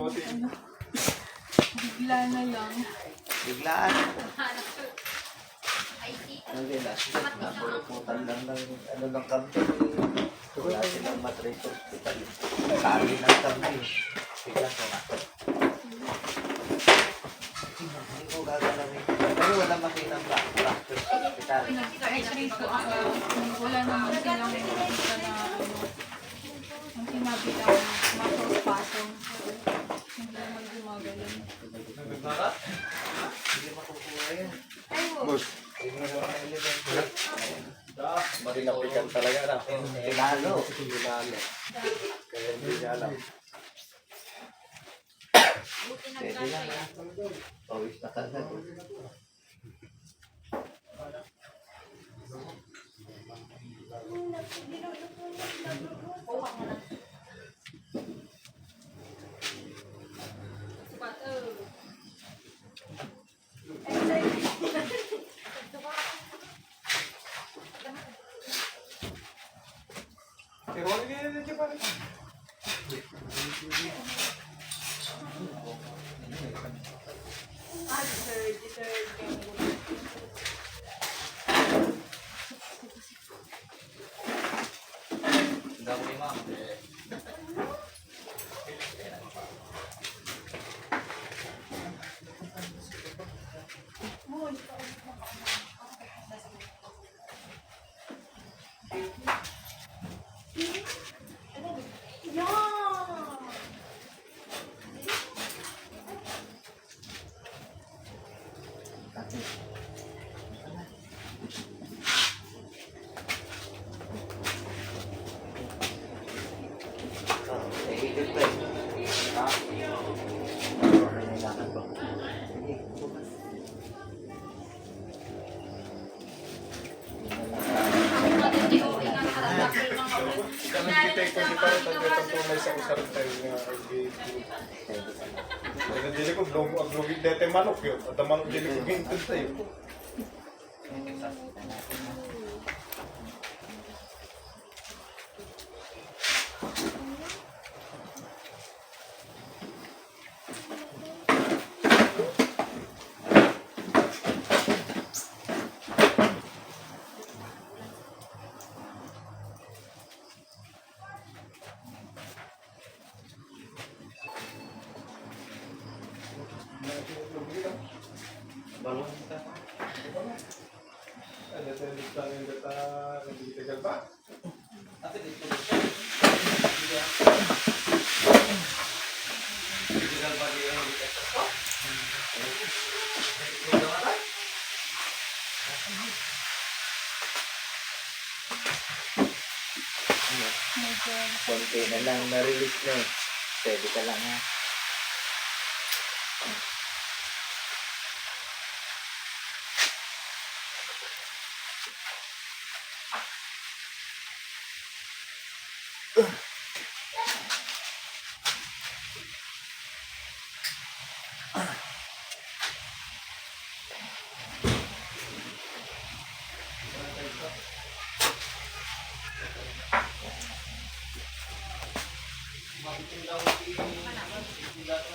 Bigla na lang. Biglaan. Hindi na. Napuluputan lang ng ano ng kampi. Wala silang matrace hospital. Kali ng kampi. Bigla ko nga. Hindi ko gagalawin. Pero wala makitang fracture sa hospital. Nag-x-ray ko ako. Wala naman silang makita na ang sinabi lang muscle spasm. Hindi naman gumagaling. Hindi makukuha yan. Boss. Marinapikan talaga na. Pinalo. Kaya hindi niya alam. Pwede lang ha. Pawis na kagad. Dili ko blog dete manok yun. At ang manok dili ko gintud tayo. Balon kita. Ada tulisan yang data lebih tegal pak. Tapi dito. Tinggal bagi yang di ekspor. Konti na lang na-release na eh. Pwede ka lang ha.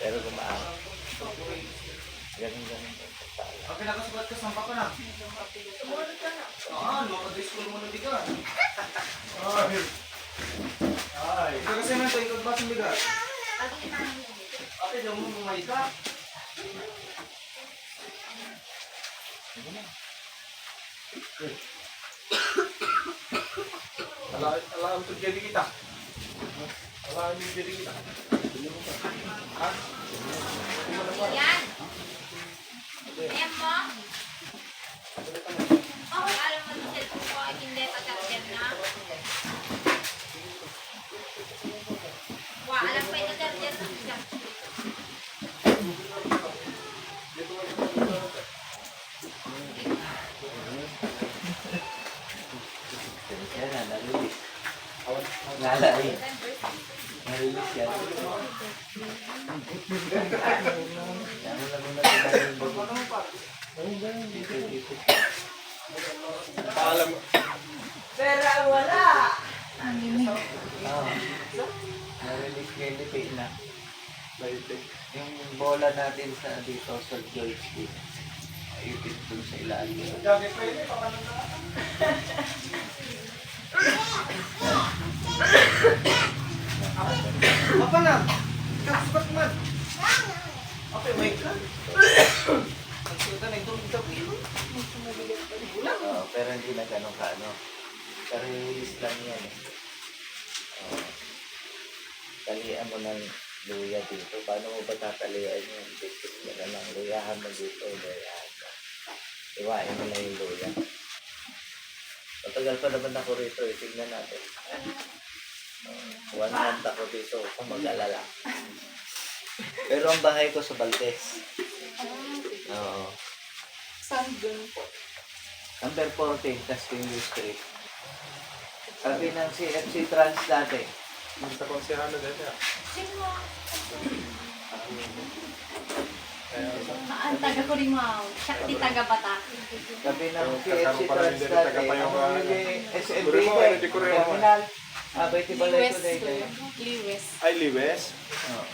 Pero gumaan. Ganun. Pag nakasulat ka, sampa ka na. Sumunod ka na. Makadisco mo na bigat. Ikaw kasi man ito, ikaw ba sa bigat? Ate, daw mo bumay ka. Alam tu jadi kita. Alam ni jadi kita. Ha? Yan. Ayan mo. Okay, alam mo yung cellphone ko ay hindi pa-charger na. Wow, alam pa yung charger na siya. Kaya na, nalilis. Nalai. Nalilis yan. Ano na muna tayo. Dito. Alam. Pera wala. Nalilis kaya di na. Maitik. Yung bola natin sa dito sa joystick. Ipit dun sa ilalim. Jogging pwede, paano na? Apa na? Kakaspat man. Okay, wait lang. Magsuta na itong kilo. Pero hindi na ganun ka, ano. Pero release lang yan eh. Talian mo ng luya dito. Paano mo ba tatalian yun? Basic mo na lang. Luyahan mo dito. Luyahan mo. Iwain mo lang yung luya. Matagal pa naman ako rito eh. Tignan natin. 1 month ako dito. Kung mag-alala. Pero ang bahay ko sa Valdez. Oo. Saan dun po? Number 14, Castillo Street. Sabi ng CFC Trans dati. Sa konsehano dito. Ang taga ko rin mo. Shakti taga Bata. Sabi ng Kasama CFC pala Trans din dati. taga pa yung, Ang mga SMB Guru mo, eh. hindi ko rin. Terminal. Abay, tibalay Liwes. ko na ito. Liwes. Ay, Liwes. Oo.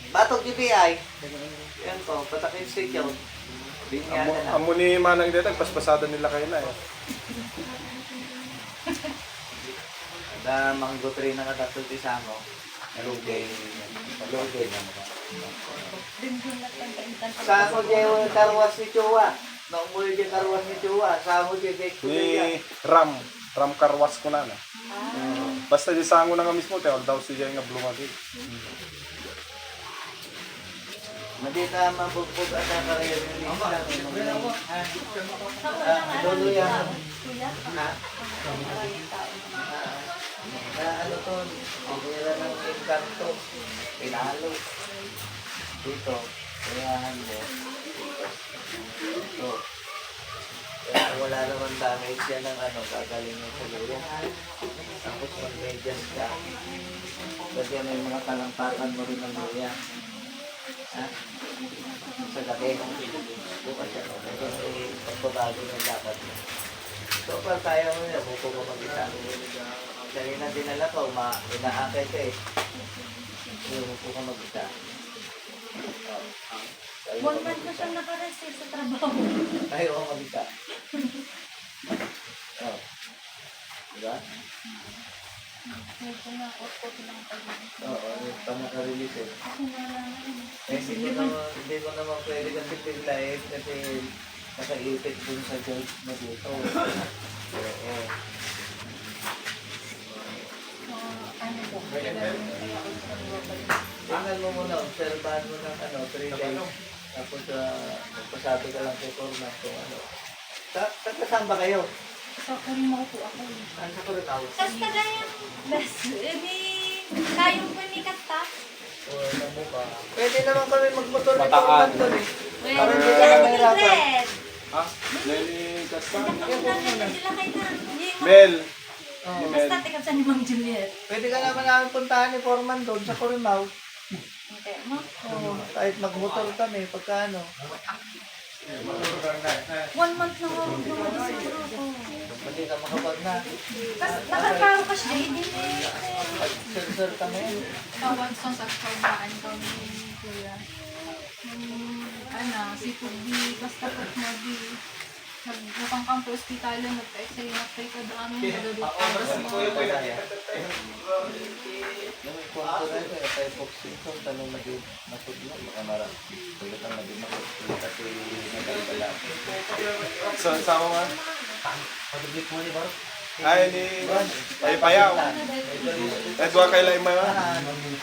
Batog GBI. Yan po, Patak Institute. Binyada na. Amo ni Manang dito, paspasada nila kayo na eh. Na manggutri na katatulti sa mo. Lugay. Lugay na mo. Sa ako dyan yung karwas ni Chua. Nung muli dyan karwas ni Chua. Sa ako dyan dek ko Ni Ram Karwas ko na. Basta di sango na nga mismo, tewag daw siya nga blumadi. Madita mabugbog at nakarayan yung lisa. Lolo yan. Ha? Ano to? Pumira ng Encanto. Pinalo. Dito. Kayahan mo. Dito. Kaya wala naman damage yan ng ano, gagaling mo sa luya. Tapos mag-medyas ka. Kasi may mga kalampakan mo rin ng luya. Ha? Sa gabi. Bukas siya. Kasi may pagbabago ng dapat mo. So, pag kaya mo niya, buko ka mag-isa. Kanina dinala ko, inaakay ka eh. Buko ka mag-isa. 1 month na siyang nakarest sa trabaho. Ay, oo, mag-isa. Oh. Diba? Medyo na out lang tayo. Oo, pa naka-release eh. Kasi wala na yun. Hindi ko naman pwede kasi tiglayin kasi nakaipit dun sa George na dito. Oo. Ano po? Tingnan mo muna, obserbahan mo ng 3 days. Tapos magpasabi ka lang kay Cormac kung ano. Saan ba kayo? Sa Kurimaw po ako. Saan sa Corinaw? Tapos kagayang kayong po ni Kata. Pwede naman kami magmotor ni Bataan. Cormac doon eh. Well, Parang hindi yan na yung mahirapan. red. Ha? Nelly Gaspan. Sila kayo na. Hindi mo. Mel. Oo. Basta tingnan sa ni Ma'am Juliet. Pwede ka naman namin puntahan ni Foreman doon sa Corinaw. Okay, mo? Oo, kahit magmotor kami, pagka ano. 1 month na ako. Siguro ako. Hindi ka makapag na. Kasi nakakaro ka siya. Hindi Sir kami. Tawag sa pagkawaan kami ni Kuya. Si Pubi, basta pag nagbukang kang po hospital, nagpa-exay ka doon. Yung punto na ito, tayo po symptom, tanong naging masuglo, baka marami. Tulad ang naging masuglo kasi nagagala. Sa ako nga. Ay, ni Payaw. Edwa kaila ima.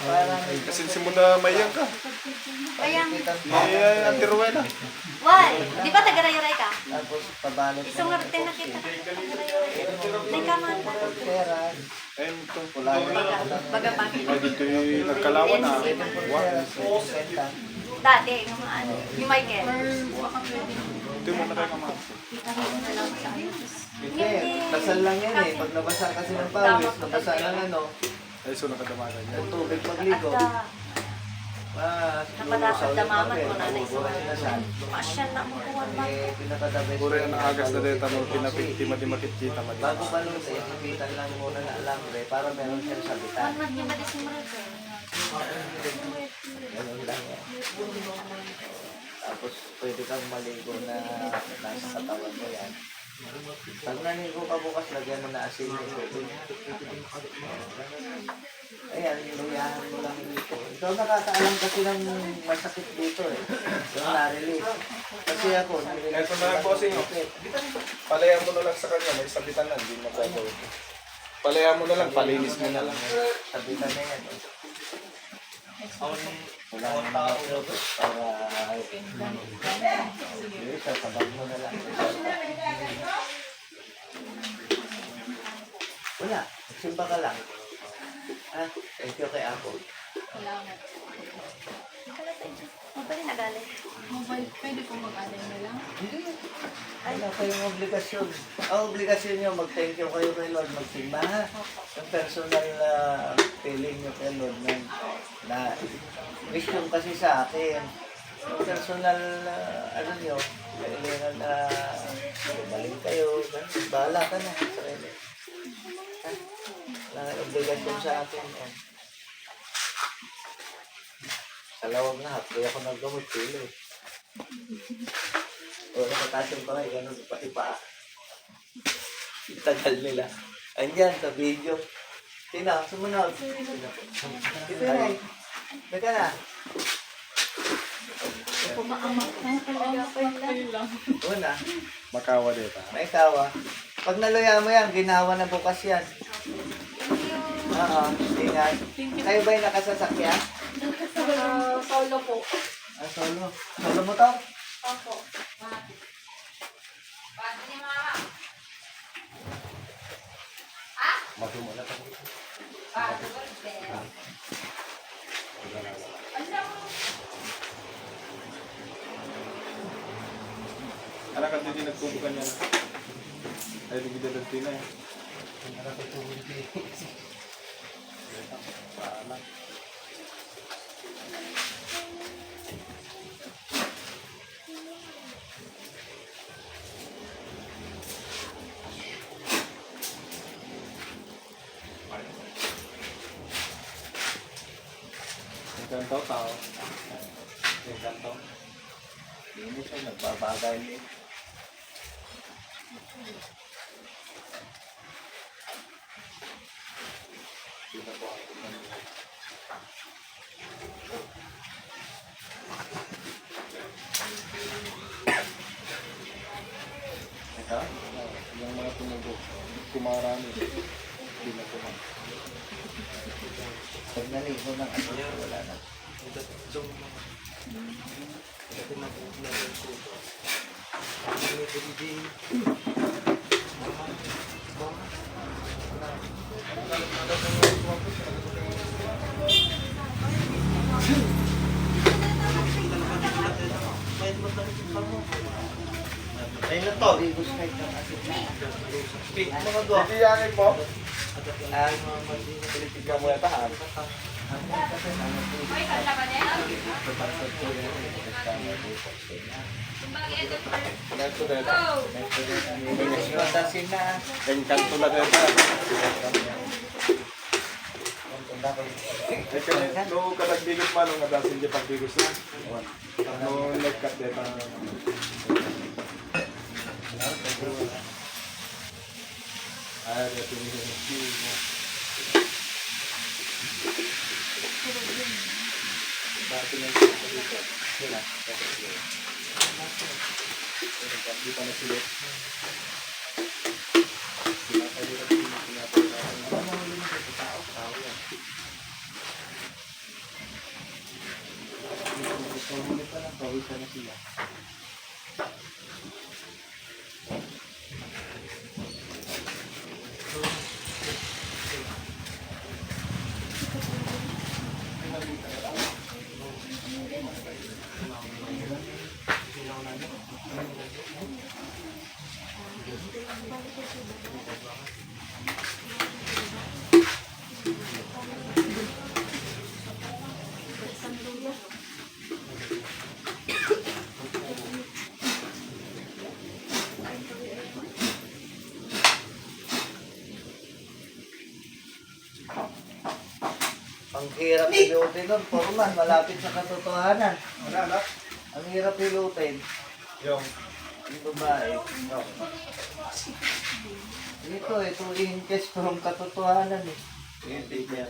Parang Kasi simula mayang ka. Ayang. Ni Ate Rowena. Why? Di ba tagaray-ray ka? tapos pabalot Isang ngarte na kita. May kaman. pera. Ayun ito. Wala na. Baga pa. Ay, dito yung nagkalawan na. Pera, 60. Dati, yung mga ano. Yung Michael. Baka pwede Ito yung na kayo kamahal. kita rin na lang sa Hindi, dasal lang yan eh. Pag nabasa kasi ng pawis, nabasa ng ano, Ay, so nakadamagan niya. ng tubig At magligo. Napadadamaman mo na na isa Bubuhay na saan. Masyan na mo kuwan ba? Eh, pinakadabes. Puro yung naagas na dito mo pinapikti di makikita mo. Bago pa nun, sabitan lang muna na alambre para meron siyang sabitan. Ano niya madisin mo rin? Ganun lang yan. Tapos pwede kang maligo na nasa katawan mo yan. Pag naligo ka bukas, lagyan mo na asin yung tubig. Ayan, luyahan mo lang dito. Ikaw nakakaalam kasi ng masakit dito eh. Yung na-release. Kasi ako, Ito na lang bossing oh. Palayan mo na lang sa kanya, may sabitan na, hindi mo gagawin. Palayan mo na lang, palinis mo na lang. sabitan na yan. Eh. Wala na mga produkts para sa sabag mo na lang. Wala, simba ka lang. Ah, thank you kay Apple. Salamat. Mabali na galing. Mobile, pwede po mag-alay na lang. Wala kayong obligasyon. Ang obligasyon nyo, mag-thank you kayo kay Lord, magsimba. Yung personal feeling nyo kay Lord na mission kasi sa akin. Yung personal, ano nyo, kailangan na balik kayo. Bahala ka na. Sarili. Ha? Wala kayong obligasyon sa akin. Oh. Sa lawag na, kaya ako naggamot pilo eh. O, nakatasyon pa nga, gano'n pati pa. Tagal nila. Andyan, sa video. Sina, sumunod. Dito na. Teka na. Una, Makawa dito. may kawa. Pag naluya mo yan, ginawa na bukas yan. Oo, ingat. Kayo ba yung nakasasakyan? Solo po. Ah, solo. Solo mo to? Opo. Magumula ka. Anak ka din nagtubukan niya na. Ay, hindi dadagti na eh. Ang tao. Ang kanto. Hindi siya nagbabagay eh. Ito? Yung mga tumubo. Kumarami. Hindi na kuman. Pag naligo ng ano, wala na. Ayun na to. Bigos kahit ng asin na. Mga go. Hindi yan po. Ah, Politika mo yata ha. Ganto dito. Asin na. Engkanto na dito. Ay kaya, no kadagdigos man, nung nadasin di pagdigos na. No nagkat dito. Ay, dito ni. Dati na dito. Sila. Di pa na sila. Sila pa dito Pahuli pa lang, pawisan na sila. hirap hilutin nun, Foreman, malapit sa katotohanan. Wala na. Ang hirap hilutin. Yung, Yung babae. Ito, 2 inches from katotohanan eh. hindi niya.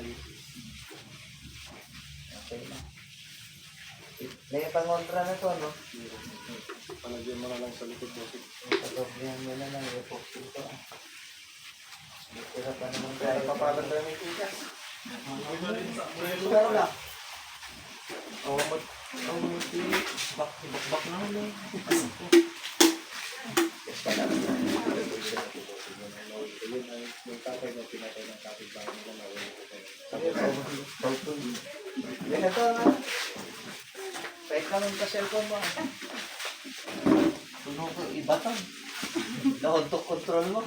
Okay na. May pangontra na to, no? Palagyan mo na lang sa likod mo. Patoblihan mo na lang, epoxy ito. Tira pa naman tayo. Papalag na yung tigas. Ikaw na. Oo, Bakbak na ulit. Yan na to, ha? Kahit naman ka cellphone mo. Tunog ko, iba to. Nauntok control mo.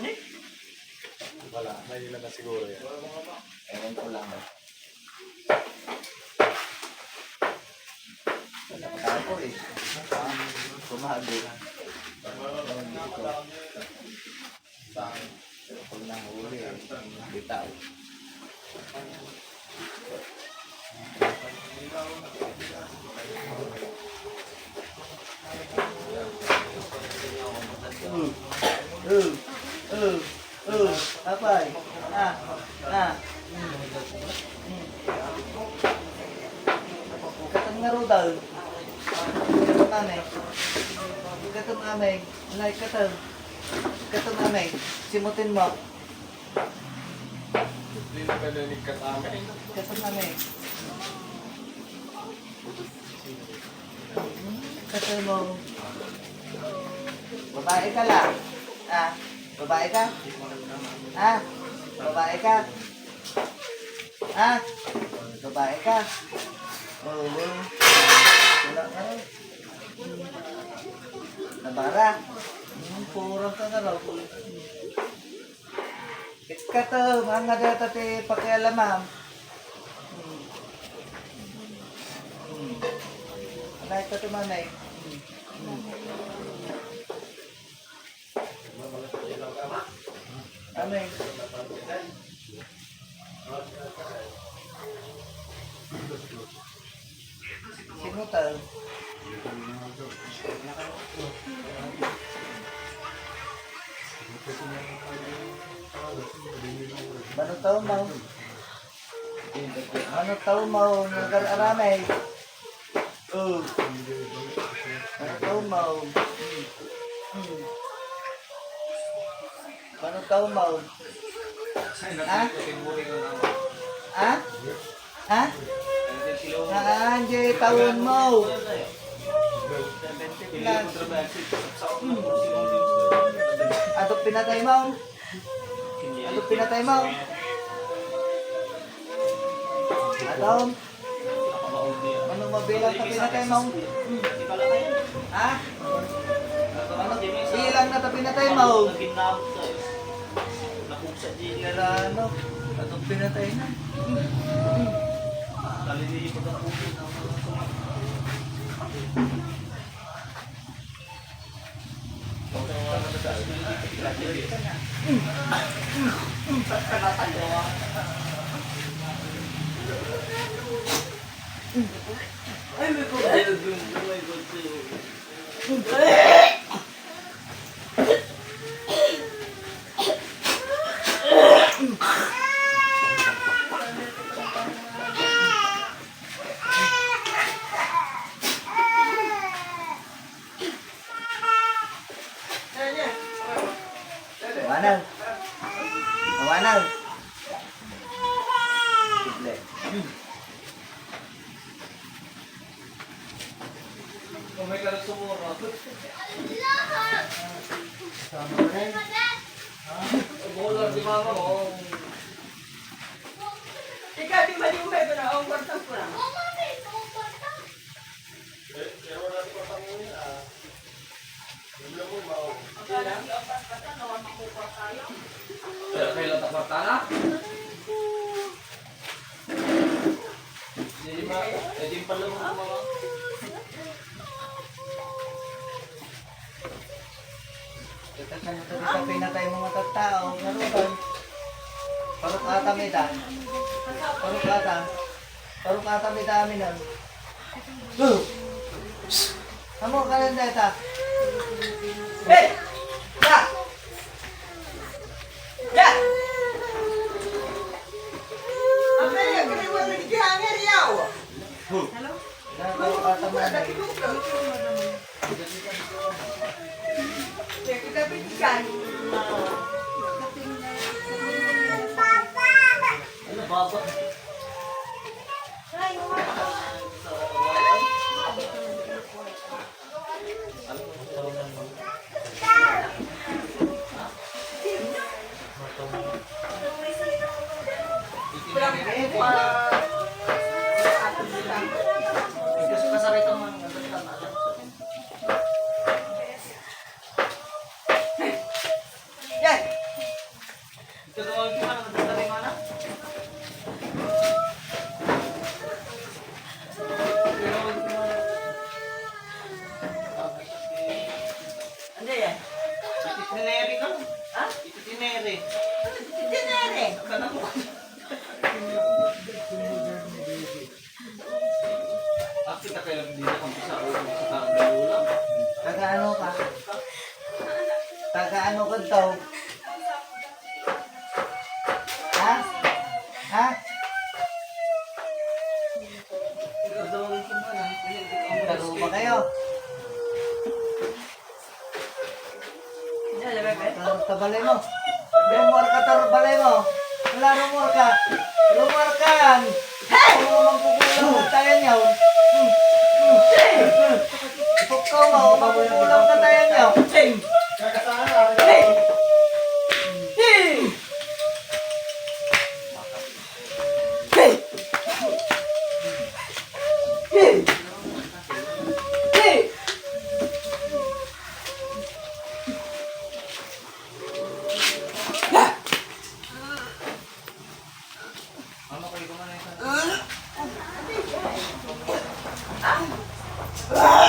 wala, nailan na siguro yan. Ewan ko lang. Wala ako eh. Kumado. Pero pag nahuli, bitaw. Apay. Katong nga daw. Katong amay. Katong amay. Like katong. Katong amay. Simutin mo. Hindi na pwede kasama. Katong amay. Katong mo. Babae ka lang. Babae ka? Babae ka? Babae ka? Oo. Wala ka rin. Nabara. Purang ka na raw. Itka to. Mga data ti pakialamam. Alay ka to manay. Amen. Sinutal. Ano tao mau? Ano tao mau? Nag-aramay. Oh. Ano tao mau? Ano tao mau? Anjay, tahun mau. Aduk pinatay mau. Aduk pinatay mau. Atau ano mabilang ka pinatay mau? Ano bilang na ta pinatay mau? Ano? Atong pinatay na. Tawanan. Tawanan. Sige. Kung may kalat sumuro. Sama mo rin. Bola si mama mo. Ikaw di mali mo ba na ang kwartang ko lang. Kaya kailan tak martana? Jadi pala mo mga. Kita sa pinatay mga tattao. Naroon. Parang ata may dan. Parang ata. Parang katabi dami na. Amo ka lang dito. Hey! Ya! Ya! Apa ya? Kenapa lagi dihanger ya? Parang katabi na. Kita pikirkan. Ano baba? Yan. Ito doon gimana dari mana? Ano yan? Tineri ka? Ha? Ito tineri. Tinere. Ako kita kailang hindi na kung sa ulo sa kang lang. Taga-ano ka? Taga-ano ka daw? Ha? Ha? Laro ba kayo? Tabalay mo. Rumor ka balay mo. Wala rumor ka. Rumor kan. Kung magkukulang ka tayo niyo. Ikaw mo, magkukulang ka tayo niyo. Ano kayo kumana ito? Ah!